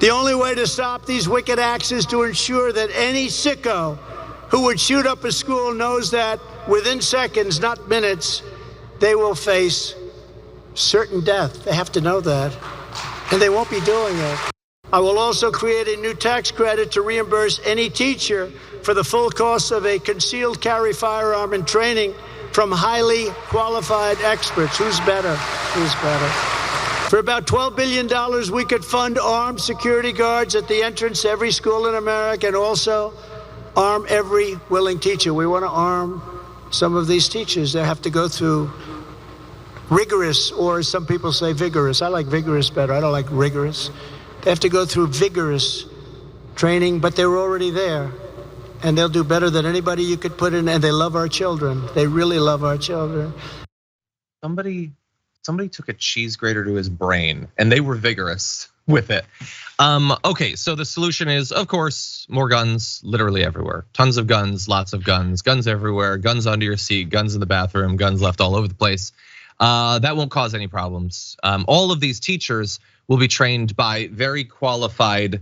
The only way to stop these wicked acts is to ensure that any sicko who would shoot up a school knows that within seconds, not minutes, they will face certain death. They have to know that, and they won't be doing it. I will also create a new tax credit to reimburse any teacher for the full cost of a concealed carry firearm and training from highly qualified experts. Who's better? Who's better? For about $12 billion, we could fund armed security guards at the entrance to every school in America and also arm every willing teacher. We want to arm some of these teachers. They have to go through rigorous, or some people say vigorous. I like vigorous better. I don't like rigorous. They have to go through vigorous training, but they're already there. And they'll do better than anybody you could put in, and they love our children. They really love our children. Somebody took a cheese grater to his brain, and they were vigorous with it. Okay, so the solution is, of course, more guns literally everywhere. Tons of guns, lots of guns, guns everywhere, guns under your seat, guns in the bathroom, guns left all over the place. That won't cause any problems. All of these teachers will be trained by very qualified.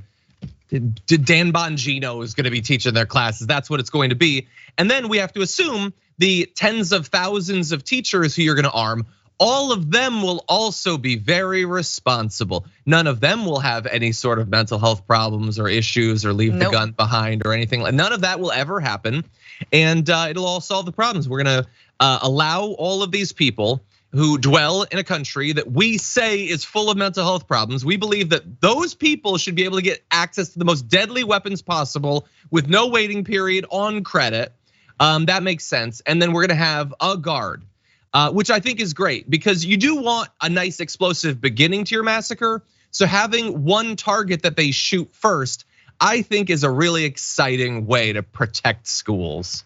Dan Bongino is going to be teaching their classes. That's what it's going to be. And then we have to assume the tens of thousands of teachers who you're going to arm, all of them will also be very responsible. None of them will have any sort of mental health problems or issues or leave the gun behind or anything. None of that will ever happen. And it'll all solve the problems. We're going to allow all of these people who dwell in a country that we say is full of mental health problems. We believe that those people should be able to get access to the most deadly weapons possible with no waiting period on credit. That makes sense. And then we're gonna have a guard, which I think is great because you do want a nice explosive beginning to your massacre. So having one target that they shoot first, I think is a really exciting way to protect schools.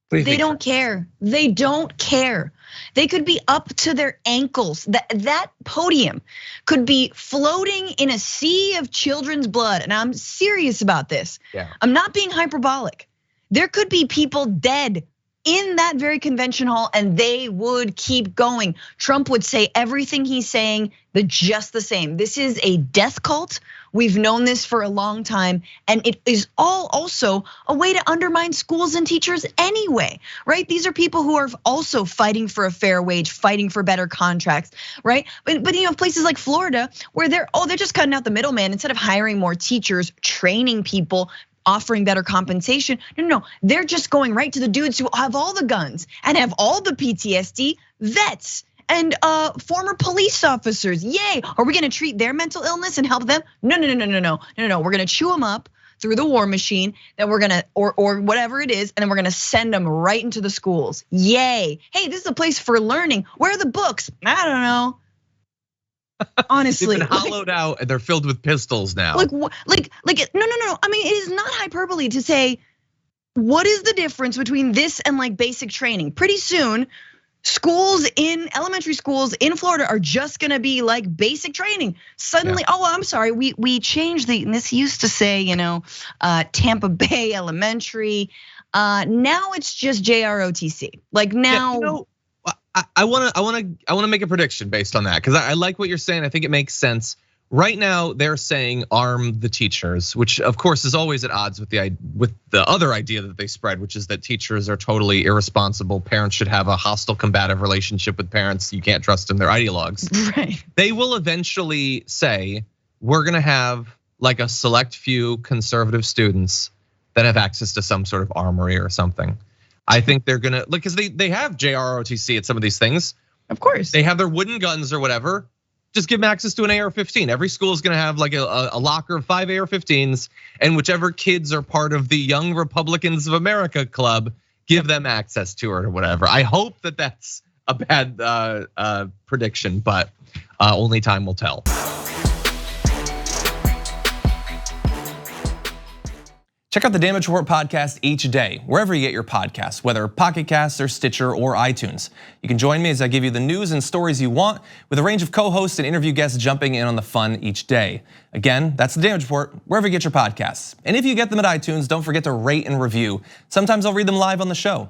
They don't care. They don't care. They could be up to their ankles. That podium could be floating in a sea of children's blood. And I'm serious about this. Yeah. I'm not being hyperbolic. There could be people dead in that very convention hall and they would keep going. Trump would say everything he's saying, just the same. This is a death cult. We've known this for a long time, and it is all also a way to undermine schools and teachers anyway, right? These are people who are also fighting for a fair wage, fighting for better contracts, right? But you know, places like Florida where they're just cutting out the middleman instead of hiring more teachers, training people, offering better compensation. No, they're just going right to the dudes who have all the guns and have all the PTSD, vets. And former police officers, yay! Are we gonna treat their mental illness and help them? No. We're gonna chew them up through the war machine. Then we're gonna, or whatever it is, and then we're gonna send them right into the schools. Yay! Hey, this is a place for learning. Where are the books? I don't know. Honestly, they've been hollowed out and they're filled with pistols now. No. I mean, it is not hyperbole to say, what is the difference between this and like basic training? Pretty soon, elementary schools in Florida are just gonna be like basic training. Suddenly, oh, I'm sorry, we changed and this used to say, Tampa Bay Elementary. Now it's just JROTC. Like now. Yeah, I wanna make a prediction based on that because I like what you're saying. I think it makes sense. Right now, they're saying arm the teachers, which of course is always at odds with the other idea that they spread, which is that teachers are totally irresponsible. Parents should have a hostile, combative relationship with parents. You can't trust them; they're ideologues. Right. They will eventually say, "We're gonna have like a select few conservative students that have access to some sort of armory or something." I think they're gonna because they have JROTC at some of these things. Of course, they have their wooden guns or whatever. Just give them access to an AR-15. Every school is gonna have like a locker of 5 AR-15s, and whichever kids are part of the Young Republicans of America club, give them access to it or whatever. I hope that that's a bad prediction, but only time will tell. Check out the Damage Report podcast each day, wherever you get your podcasts, whether Pocket Casts or Stitcher or iTunes. You can join me as I give you the news and stories you want with a range of co-hosts and interview guests jumping in on the fun each day. Again, that's the Damage Report, wherever you get your podcasts. And if you get them at iTunes, don't forget to rate and review. Sometimes I'll read them live on the show.